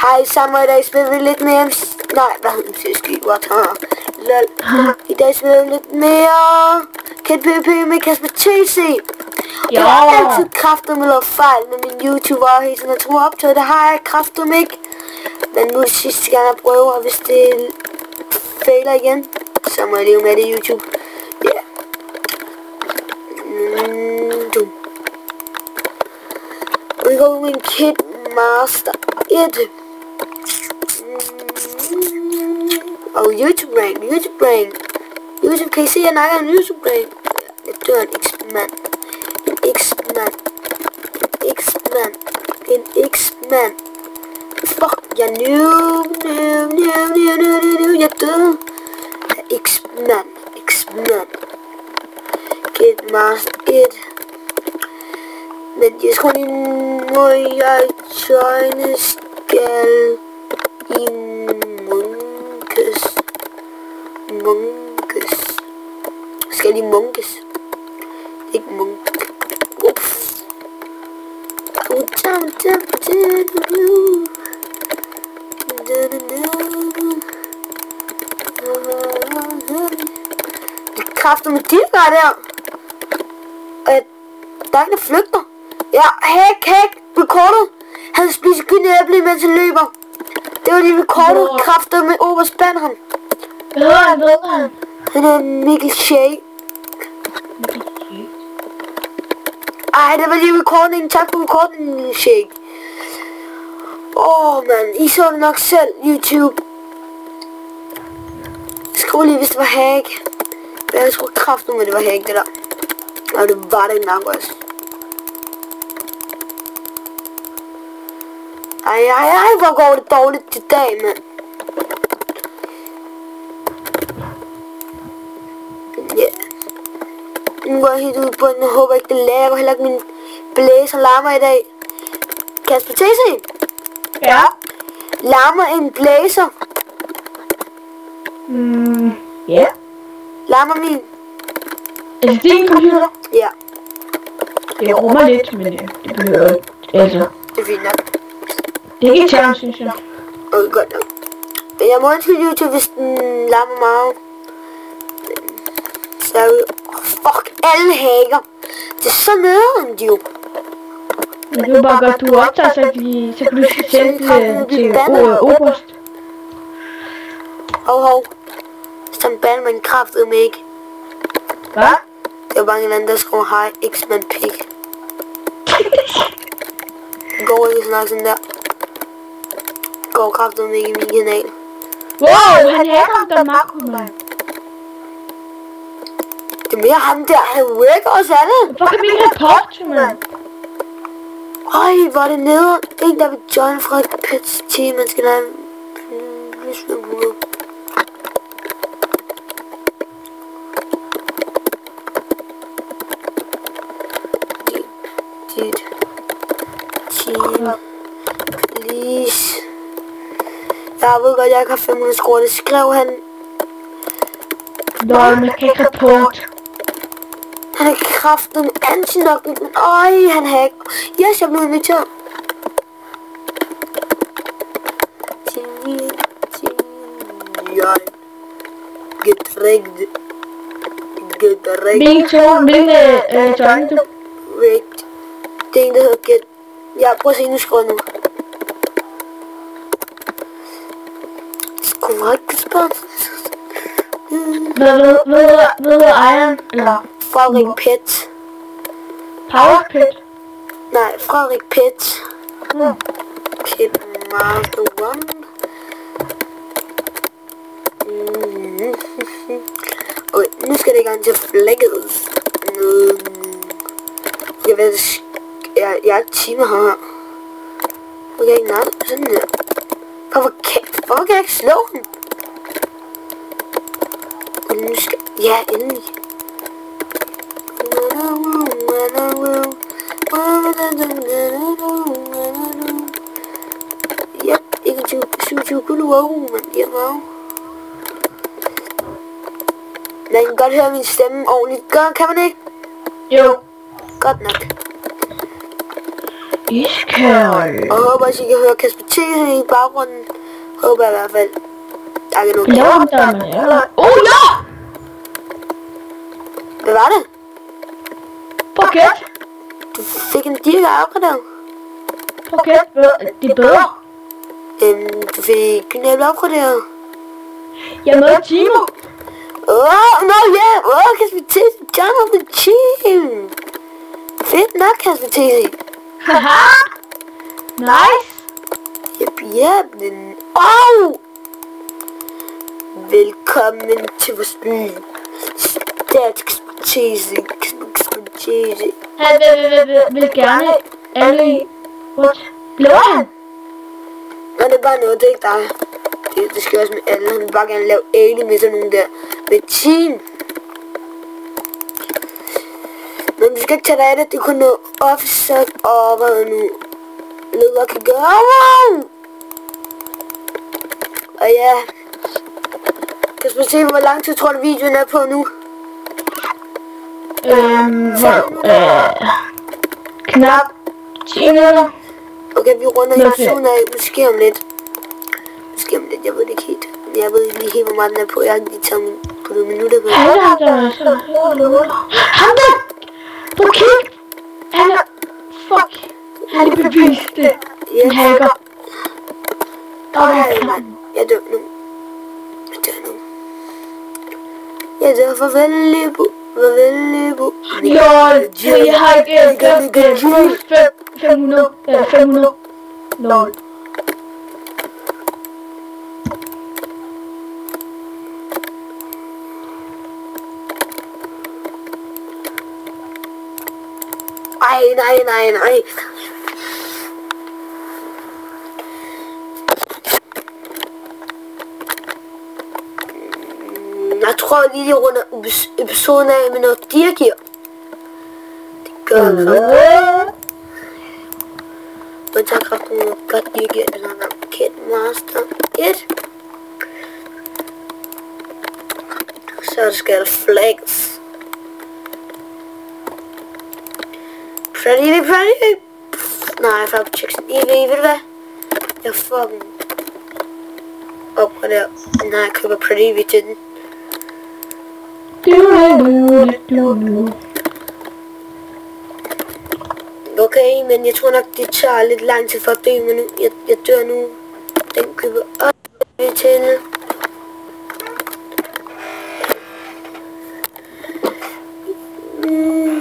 Hej, sammen i dag spiller vi lidt mere... Nej, hvad hedder det? Skyward, lol. I dag spiller vi lidt mere... Kæt PvP med Kasper TC. Jeg har altid kræftet med noget fejl med min YouTuber, helt sådan, jeg tror op til, det har jeg kræftet mig ikke. Men nu er det sidste gang jeg prøver, og hvis det fejler igen, så må jeg leve med det i YouTube. Ja. Vi går med en Kid Master 1. Og YouTube rank. YouTube, kan I se, jeg nakker en YouTube rank? Jeg dør en X-man. En X-man. Fuck, jeg noob. Jeg døde. X-man. Kid Master 1. Men jeg tror lige, når jeg joine skal i munkes. Skal i munkes. Ikke munk. Uff. Det kræfter med de der der. Der er en, der flygter. Ja, hack, recordet. Han spiser kun æble, mens han løber. Det var de recordede kræfter med overspand ham. Hvad hedder han? Han er Mikkel Shea. Ej, det var lige recordingen. Tak for recordingen, Shea. Man, I så det nok selv, YouTube. Skriv lige, hvis det var hack. Jeg skulle kræfte med, det var hack, det der. Og det var det nok også. Ej, hvor går det dårligt i dag, mand. Ja. Nu går jeg helt ud på den, jeg håber ikke det lærer. Jeg går heller ikke min blæser larmer i dag. Kasper TC? Ja? Larmer en blæser? Ja. Larmer min? Er det din computer? Ja. Det rummer lidt, men det behøver ikke. Altså. Det er fint nok. Det er ikke tjern, synes jeg. Okay, godt nok. Men jeg må undskylde YouTube, hvis den larmer meget. Så fuck, alle hacker. Det er så nederen, jo. Men det er bare godt, du optager, så kan du sende det til Oberst. Hov. Sådan bander man kraftet med ikke. Hvad? Det var bare en eller anden, der skriver hej, X-Man pig. Det går ikke snakke sådan der. Går kraftet med ikke i min kanal. Wow, han hacker ham, der makro mig. Det er mere ham der, han wrecker os alle. Hvorfor kan vi ikke report til, mand? Øj, hvor er det nede. En, der vil join fra et pets team, man skal lade dit team, please. Jeg ved godt, jeg ikke har 500 skruer. Det skrev han. Nå, man kan ikke report. Han er kraften med anti-knock, men øj, han hacker. Yes, jeg blev inviteret. Jeg getrægt. Hvilke join du? Rigt. Det er en, der hedder get. Ja, prøv at se, nu skriver jeg nu. Skorrekt sponsor. Hvad hedder ejeren? Eller? Frederik Pet. Power Pet? Nej, Frederik Pet. Kid Master 1. Okay, nu skal det i gang til flækket. Jeg ved, jeg er et time her. Okay, nej, sådan der. Hvorfor kan jeg ikke slå den? Og nu skal... Ja, endelig. Ja, ikke 27 kilo, men ja, wow. Man kan godt høre min stemme ordentligt. Kan man ikke? Jo. Godt nok. Iskold. Og håber også, I kan høre Kasper T. i baggrunden. Håber jeg i hvert fald. Der er noget. Ja. Hvad var det? Parket. Du fik en dirke opgraderet. Parket. Det er bedre. Du fik en æble opgraderet. Jeg møder Timo. Kasper T. John of the team. Fedt nok, Kasper T. Haha. Nice. Yep. Velkommen til vores by. Kasper T. Han vil gerne alle. What? Laver han? Nå, det er bare noget, det er ikke dig. Det skal også med alle. Han vil bare gerne lave alien med sådan nogle der. Med team. Men vi skal ikke tage dig af det. Det er kun noget officer og hvad nu leder kan gøre. Og ja. Kasper se, hvor lang tid tror du videoen er på nu? Knap 10 minutter. Okay, vi runder episoden af. Måske om lidt. Jeg ved det ikke helt. Jeg ved ikke lige hvor meget den er på. Jeg har lige taget min på nogle minutter på. Han der! På kig! Han er... Fuck! Han er bevist det. En hacker. Ej, mand. Jeg dør nu. Jeg dør. Farvel, Lebo. LOL! Jeg har ikke 500. Ja, 500. LOL. Nej. Jeg tror lige, jeg runder episoden af med noget dirgear. Det gør vi. Men tager kraften noget godt dirgear. Det er noget Kid Master 1. Så skal der flags. Pretty. Nej, for at tjekke sådan ved du hvad? Jeg får den opgraderet. Nej, jeg køber Pretty til den. Okay, men jeg tror nok, det tager lidt lang tid for at dø, men jeg dør nu. Den køber op til.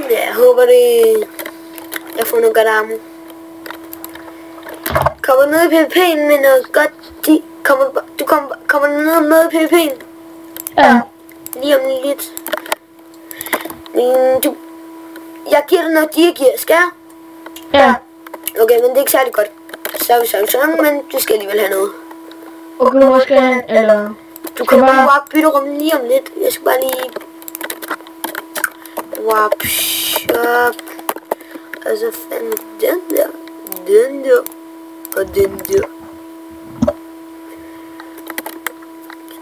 Jeg håber det. Jeg får noget godt arme. Kommer ned i PvP'en med noget godt. Kommer ned med PvP'en? Ja. Lige om lidt. Jeg giver dig noget dirgear, skal jeg? Ja. Okay, men det er ikke særlig godt. Så er vi sådan, men du skal alligevel have noget. Okay, hvor skal han, eller... Du kan bare bytte rum lige om lidt. Jeg skal bare lige... Warp shop. Og så fandme den der. Og den der.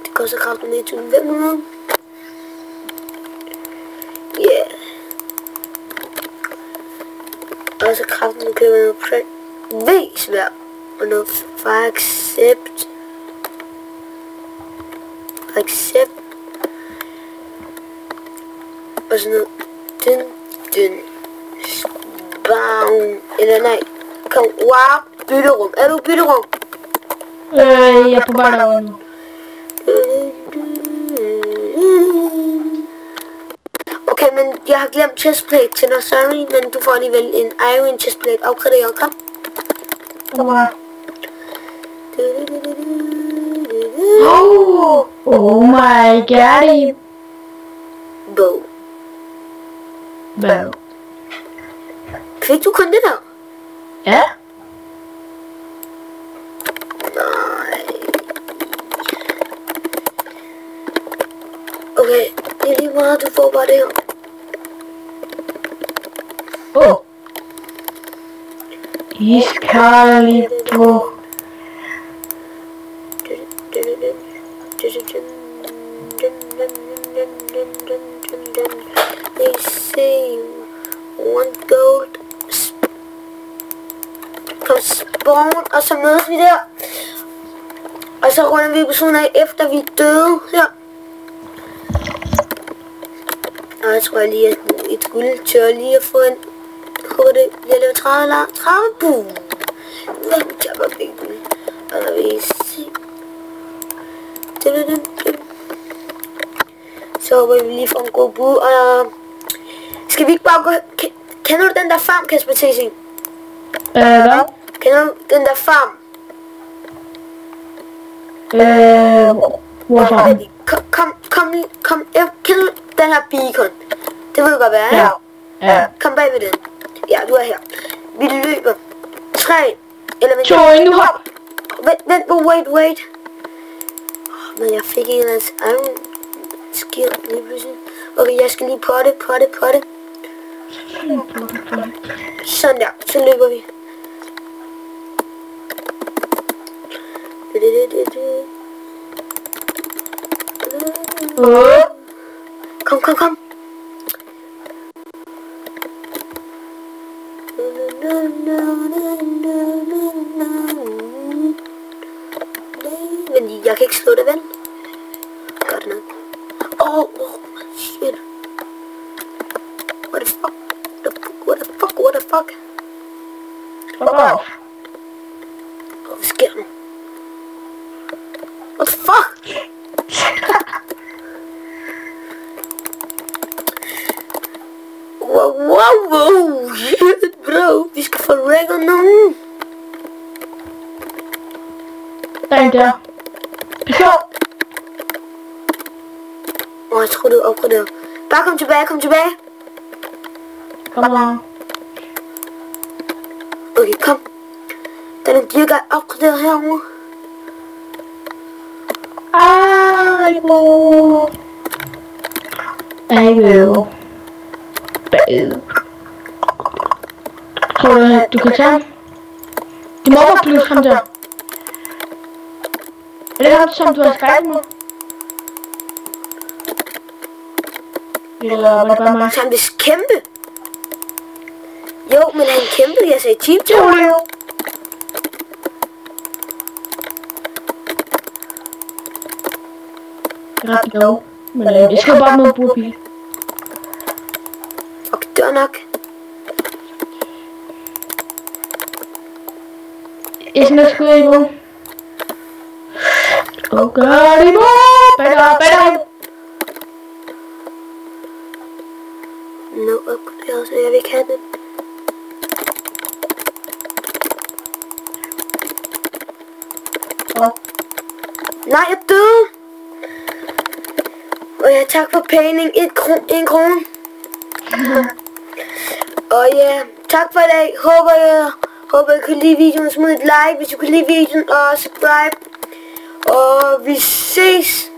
Det koster kraften med 1500. Yeah. Og så kraften med køber noget V-svær. Og noget for accept. Og sådan noget. Den. Bam. Eller nej. Kom, wow. Bytterum. Er du bytterum? Jeg er på vej derovre nu. Okay, men jeg har glemt chestplate til dig, sorry, men du får alligevel en iron chestplate opgraderet, kom. Oh my god. Bow. Fik du kun det der? Ja. Nej. Okay, det er lige meget, du får bare det her. Iskald på. They say one gold. kom spawn, og så mødes vi der. Og så runder vi episoden af, efter vi er døde her. Og jeg tror jeg lige, at et guld tør lige at få en hurtigt. Jeg laver 30 boom. Hvem jobber begge guld? Og der vil I se. Så håber vi lige får en god bud. Og skal vi ikke bare gå... Kender du den der farm, Kasper TC? Hvad? Kender du den der farm? Hvorfor? Kom. Kender du den her beacon? Det vil godt være, ja. Ja. Kom bag ved den. Ja, du er her. Vi løber. 3. Eller vent. 2, nu hop. Vent, wait. Men jeg fik en af iron skill lige pludselig. Okay, jeg skal lige potte. Sådan der, så løber vi. Kom. Men jeg kan ikke slå det, vel? Godt nok. Oh, shit. What the fuck? Fuck off. Hvad sker der? What the fuck? Wow, shit, bro. Vi skal få regler nu. Der er en der. Jeg tror det er opgraderet. Bare kom tilbage. Kom on. Okay, kom. Der er nogle dyr, der er opgraderet herovre. I will. Bad. Tror du, at du kan tage ham? Det må bare plus ham der. Er det ham, som du har skrevet med? Eller var det bare mig? Så han vil kæmpe. Jo, men han kæmpede, jeg sagde team til ham. Ret lov. Men jeg skal bare med burpil. Okay, det var nok. Isn't it cool? Oh god, better. No, opgraderet, så jeg vil ikke have den. Nej, jeg døde. Og ja, tak for paying. 1 krone. Og ja, tak for i dag. Håber I kunne lide videoen. Smid et like, hvis I kunne lide videoen. Og subscribe. Og vi ses.